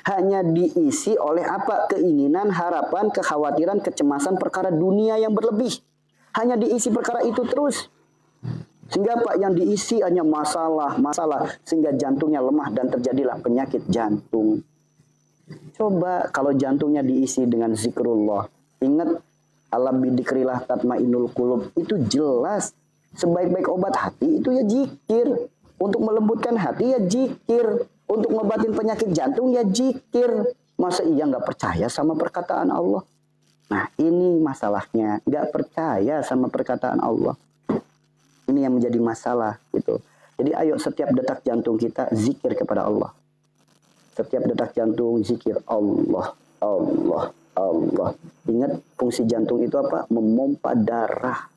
Hanya diisi oleh apa? Keinginan, harapan, kekhawatiran, kecemasan perkara dunia yang berlebih. Hanya diisi perkara itu terus. Sehingga apa? Yang diisi hanya masalah. Sehingga jantungnya lemah dan terjadilah penyakit jantung. Coba kalau jantungnya diisi dengan zikrullah. Ingat, alam bidikrillah tatmainul qulub. Itu jelas. Sebaik-baik obat hati itu ya zikir. Untuk melembutkan hati ya zikir. Untuk ngobatin penyakit jantung ya zikir. Masa iya nggak percaya sama perkataan Allah? Nah ini masalahnya. Nggak percaya sama perkataan Allah. Ini yang menjadi masalah gitu. Jadi ayo setiap detak jantung kita zikir kepada Allah. Setiap detak jantung zikir Allah, Allah, Allah. Ingat fungsi jantung itu apa? Memompa darah.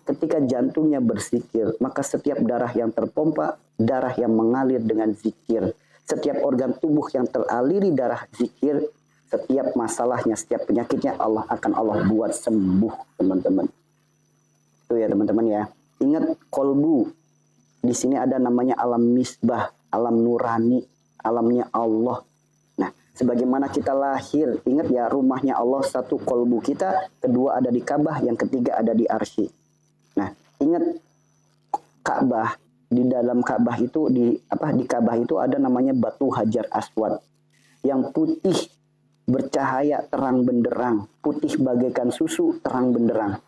Ketika jantungnya berzikir, maka setiap darah yang terpompa, darah yang mengalir dengan zikir. Setiap organ tubuh yang teraliri darah zikir, setiap masalahnya, setiap penyakitnya Allah buat sembuh, teman-teman. Itu ya teman-teman ya. Ingat kolbu. Di sini ada namanya alam misbah, alam nurani, alamnya Allah. Nah, sebagaimana kita lahir, ingat ya rumahnya Allah, satu kolbu kita, kedua ada di Ka'bah, yang ketiga ada di Arsy. Nah, ingat Ka'bah, di dalam Ka'bah itu di Ka'bah itu ada namanya batu Hajar Aswad yang putih bercahaya terang benderang, putih bagaikan susu terang benderang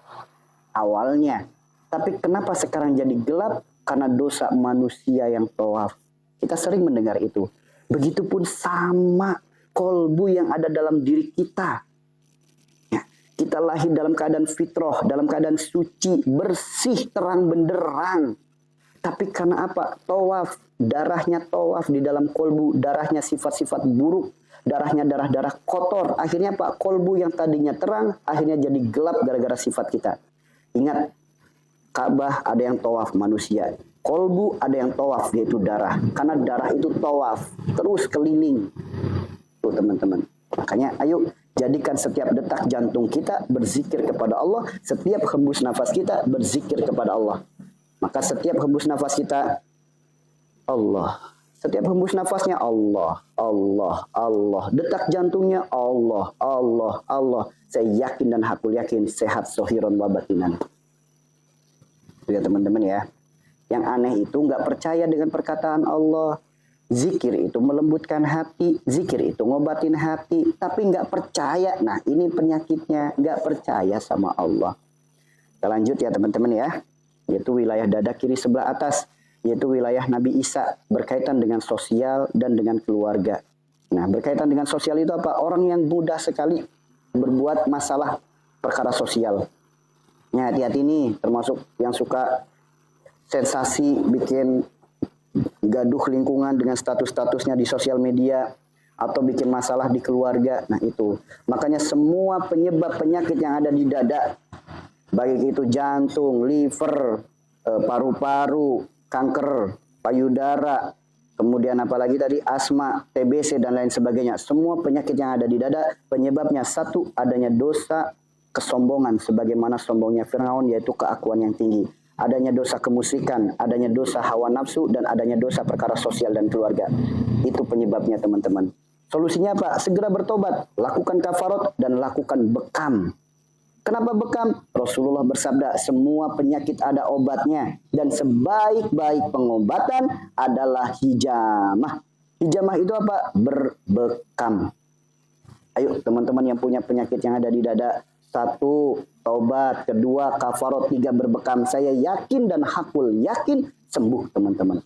awalnya. Tapi kenapa sekarang jadi gelap? Karena dosa manusia yang tawaf. Kita sering mendengar itu. Begitupun sama kolbu yang ada dalam diri kita. Ya, kita lahir dalam keadaan fitrah, dalam keadaan suci, bersih, terang benderang. Tapi karena apa? Tawaf, darahnya tawaf di dalam kolbu, darahnya sifat-sifat buruk, darahnya darah-darah kotor. Akhirnya apa? Kolbu yang tadinya terang, akhirnya jadi gelap gara-gara sifat kita. Ingat, Ka'bah ada yang tawaf manusia. Kolbu ada yang tawaf, yaitu darah. Karena darah itu tawaf, terus keliling. Tuh teman-teman. Makanya ayo jadikan setiap detak jantung kita berzikir kepada Allah. Setiap hembus nafas kita berzikir kepada Allah. Maka setiap hembus nafas kita Allah. Setiap hembus nafasnya Allah, Allah, Allah. Detak jantungnya Allah, Allah, Allah. Saya yakin dan hakul yakin sehat sohiron wa batinan. Itu ya teman-teman ya. Yang aneh itu nggak percaya dengan perkataan Allah. Zikir itu melembutkan hati, zikir itu ngobatin hati, tapi nggak percaya. Nah ini penyakitnya, nggak percaya sama Allah. Kita lanjut ya teman-teman ya. Yaitu wilayah dada kiri sebelah atas, yaitu wilayah Nabi Isa, berkaitan dengan sosial dan dengan keluarga. Nah berkaitan dengan sosial itu apa? Orang yang mudah sekali berbuat masalah perkara sosial. Nah hati-hati nih, termasuk yang suka sensasi, bikin gaduh lingkungan dengan status-statusnya di sosial media, atau bikin masalah di keluarga. Nah itu, makanya semua penyebab penyakit yang ada di dada, baik itu jantung, liver, paru-paru, kanker payudara, kemudian apalagi tadi asma, TBC dan lain sebagainya. Semua penyakit yang ada di dada penyebabnya satu, adanya dosa kesombongan sebagaimana sombongnya Firaun, yaitu keakuan yang tinggi. Adanya dosa kemusyrikan, adanya dosa hawa nafsu, dan adanya dosa perkara sosial dan keluarga. Itu penyebabnya teman-teman. Solusinya apa? Segera bertobat, lakukan kafarat dan lakukan bekam. Kenapa bekam? Rasulullah bersabda, semua penyakit ada obatnya. Dan sebaik-baik pengobatan adalah hijamah. Hijamah itu apa? Berbekam. Ayo teman-teman yang punya penyakit yang ada di dada. Satu, taubat. Kedua, kafarat. Tiga, berbekam. Saya yakin dan hakul yakin sembuh teman-teman.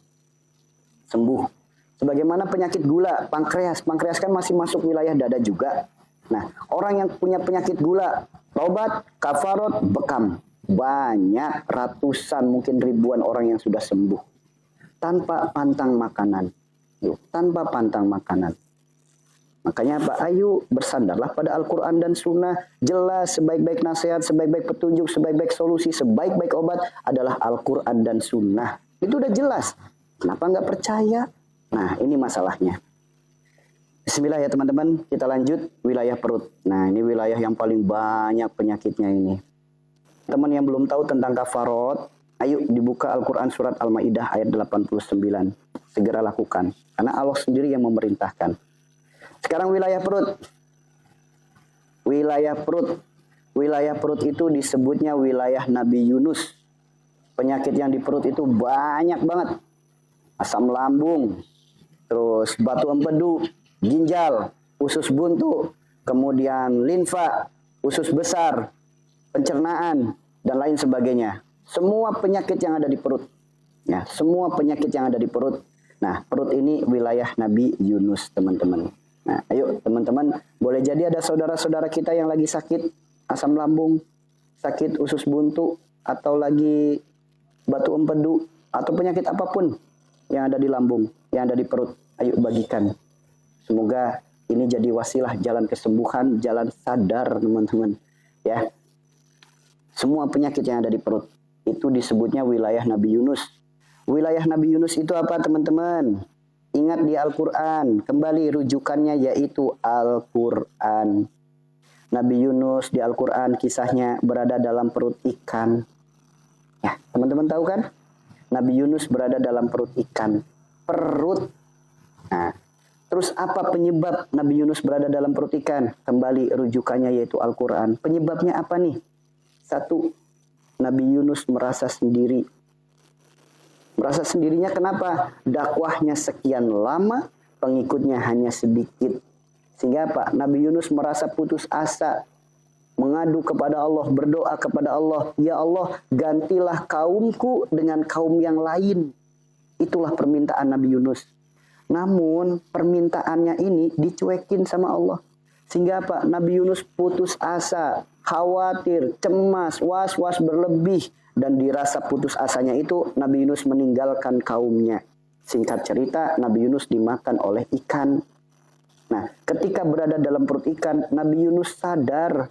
Sembuh. Sebagaimana penyakit gula, pankreas. Pankreas kan masih masuk wilayah dada juga. Nah, orang yang punya penyakit gula, taubat, kafarat, bekam. Banyak, ratusan, mungkin ribuan orang yang sudah sembuh. Tanpa pantang makanan. Tanpa pantang makanan. Makanya apa? Ayo bersandarlah pada Al-Quran dan Sunnah. Jelas sebaik-baik nasihat, sebaik-baik petunjuk, sebaik-baik solusi, sebaik-baik obat adalah Al-Quran dan Sunnah. Itu udah jelas. Kenapa nggak percaya? Nah ini masalahnya. Bismillah ya teman-teman. Kita lanjut wilayah perut. Nah ini wilayah yang paling banyak penyakitnya ini. Teman yang belum tahu tentang kafarat, ayo dibuka Al-Quran surat Al-Ma'idah ayat 89. Segera lakukan. Karena Allah sendiri yang memerintahkan. Sekarang wilayah perut. Wilayah perut. Wilayah perut itu disebutnya wilayah Nabi Yunus. Penyakit yang di perut itu banyak banget. Asam lambung, terus batu empedu, ginjal, usus buntu, kemudian limfa, usus besar, pencernaan, dan lain sebagainya. Semua penyakit yang ada di perut. Ya, semua penyakit yang ada di perut. Nah, perut ini wilayah Nabi Yunus, teman-teman. Nah, ayo teman-teman, boleh jadi ada saudara-saudara kita yang lagi sakit asam lambung, sakit usus buntu, atau lagi batu empedu, atau penyakit apapun yang ada di lambung, yang ada di perut. Ayo bagikan. Semoga ini jadi wasilah jalan kesembuhan, jalan sadar, teman-teman. Ya, semua penyakit yang ada di perut itu disebutnya wilayah Nabi Yunus. Wilayah Nabi Yunus itu apa, teman-teman? Ingat di Al-Quran, kembali rujukannya yaitu Al-Quran. Nabi Yunus di Al-Quran kisahnya berada dalam perut ikan. Ya, teman-teman tahu kan? Nabi Yunus berada dalam perut ikan. Perut. Nah, terus apa penyebab Nabi Yunus berada dalam perut ikan? Kembali rujukannya yaitu Al-Quran. Penyebabnya apa nih? Satu, Nabi Yunus merasa sendiri. Merasa sendirinya kenapa? Dakwahnya sekian lama, pengikutnya hanya sedikit. Sehingga apa? Nabi Yunus merasa putus asa. Mengadu kepada Allah, berdoa kepada Allah. Ya Allah, gantilah kaumku dengan kaum yang lain. Itulah permintaan Nabi Yunus. Namun permintaannya ini dicuekin sama Allah. Sehingga apa? Nabi Yunus putus asa, khawatir, cemas, was-was berlebih. Dan dirasa putus asanya itu Nabi Yunus meninggalkan kaumnya. Singkat cerita, Nabi Yunus dimakan oleh ikan. Nah, ketika berada dalam perut ikan, Nabi Yunus sadar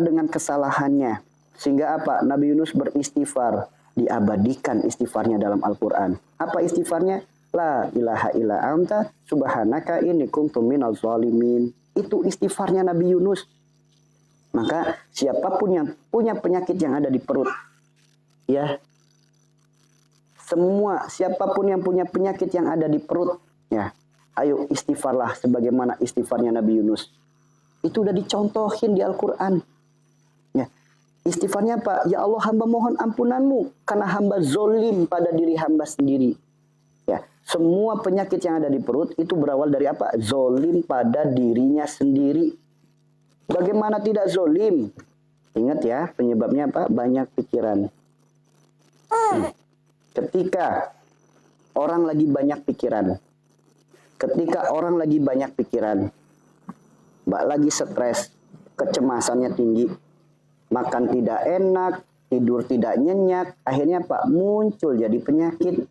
dengan kesalahannya. Sehingga apa? Nabi Yunus beristighfar. Diabadikan istighfarnya dalam Al-Quran. Apa istighfarnya? La ilaha illa anta subhanaka inni kuntu minaz zalimin. Itu istighfarnya Nabi Yunus. Maka siapapun yang punya penyakit yang ada di perut, ya, siapapun yang punya penyakit yang ada di perut, ya, ayo istighfarlah sebagaimana istighfarnya Nabi Yunus. Itu udah dicontohin di Al-Quran. Ya, istighfarnya apa? Ya Allah, hamba mohon ampunanmu karena hamba zolim pada diri hamba sendiri. Ya, semua penyakit yang ada di perut itu berawal dari apa? Zolim pada dirinya sendiri. Bagaimana tidak zolim? Ingat ya, penyebabnya apa? Banyak pikiran. Ketika orang lagi banyak pikiran, lagi stres, kecemasannya tinggi, makan tidak enak, tidur tidak nyenyak, akhirnya apa? Muncul jadi penyakit.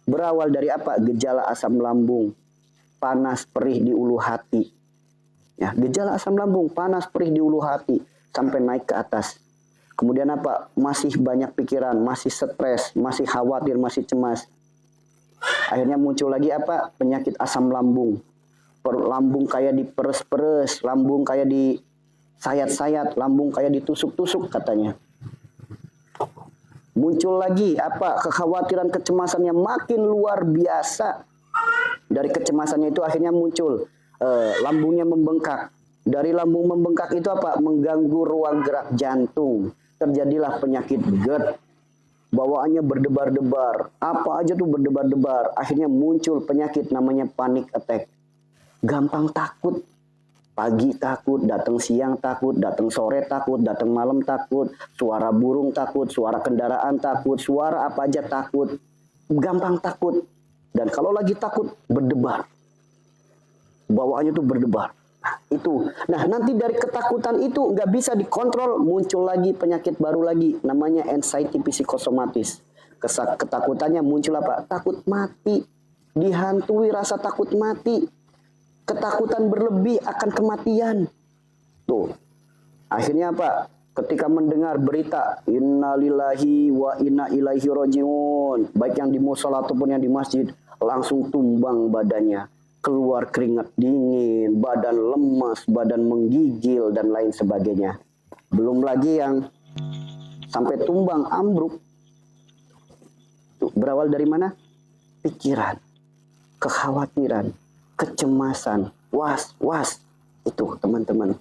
Berawal dari apa? Gejala asam lambung, panas perih di ulu hati. Ya, gejala asam lambung, panas perih di ulu hati sampai naik ke atas. Kemudian apa? Masih banyak pikiran, masih stres, masih khawatir, masih cemas. Akhirnya muncul lagi apa? Penyakit asam lambung. Lambung kayak diperes-peres, lambung kayak disayat-sayat, lambung kayak ditusuk-tusuk katanya. Muncul lagi apa? Kekhawatiran, kecemasannya makin luar biasa. Dari kecemasannya itu akhirnya muncul lambungnya membengkak. Dari lambung membengkak itu apa? Mengganggu ruang gerak jantung. Terjadilah penyakit GERD. Bawaannya berdebar-debar. Apa aja tuh berdebar-debar. Akhirnya muncul penyakit namanya panic attack. Gampang takut. Pagi takut, datang siang takut, datang sore takut, datang malam takut. Suara burung takut, suara kendaraan takut, suara apa aja takut. Gampang takut. Dan kalau lagi takut, berdebar. Bawaannya tuh berdebar. Nah, itu. Nah, nanti dari ketakutan itu nggak bisa dikontrol, muncul lagi penyakit baru lagi, namanya anxiety psikosomatis. Ketakutannya muncul apa? Takut mati. Dihantui rasa takut mati. Ketakutan berlebih akan kematian. Tuh. Akhirnya apa? Ketika mendengar berita innalillahi wa inna ilaihi rajiun, baik yang di mushola ataupun yang di masjid, langsung tumbang badannya. Keluar keringat dingin, badan lemas, badan menggigil, dan lain sebagainya. Belum lagi yang sampai tumbang, ambruk. Berawal dari mana? Pikiran, kekhawatiran, kecemasan, was-was. Itu teman-teman.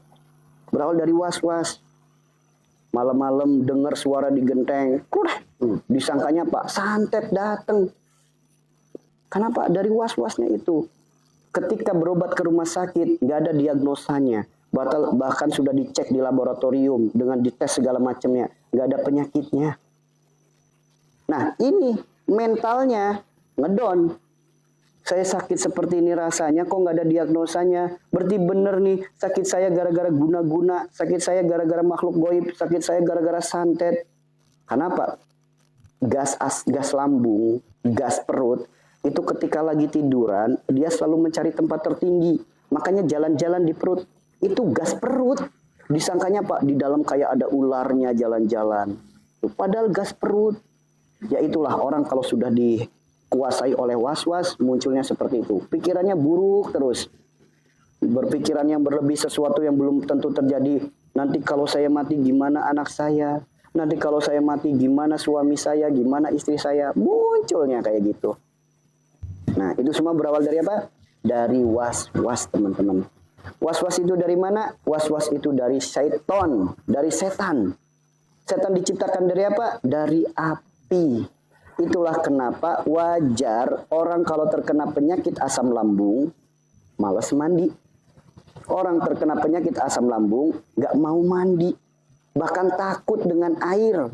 Berawal dari was-was. Malam-malam dengar suara di genteng. Disangkanya Pak, santet datang. Kenapa? Dari was-wasnya itu. Ketika berobat ke rumah sakit, nggak ada diagnosanya. Bahkan sudah dicek di laboratorium dengan dites segala macamnya. Nggak ada penyakitnya. Nah ini mentalnya ngedon. Saya sakit seperti ini rasanya, kok nggak ada diagnosanya. Berarti bener nih, sakit saya gara-gara guna-guna, sakit saya gara-gara makhluk goib, sakit saya gara-gara santet. Kenapa? Gas lambung, gas perut, itu ketika lagi tiduran, dia selalu mencari tempat tertinggi. Makanya jalan-jalan di perut, itu gas perut. Disangkanya Pak, di dalam kayak ada ularnya jalan-jalan. Padahal gas perut. Ya itulah orang kalau sudah dikuasai oleh was-was, munculnya seperti itu. Pikirannya buruk terus. Berpikiran yang berlebih, sesuatu yang belum tentu terjadi. Nanti kalau saya mati gimana anak saya? Nanti kalau saya mati gimana suami saya? Gimana istri saya? Munculnya kayak gitu. Nah itu semua berawal dari apa? Dari was-was teman-teman. Was-was itu dari mana? Was-was itu dari syaitan, dari setan. Setan diciptakan dari apa? Dari api. Itulah kenapa wajar orang kalau terkena penyakit asam lambung malas mandi. Orang terkena penyakit asam lambung gak mau mandi. Bahkan takut dengan air.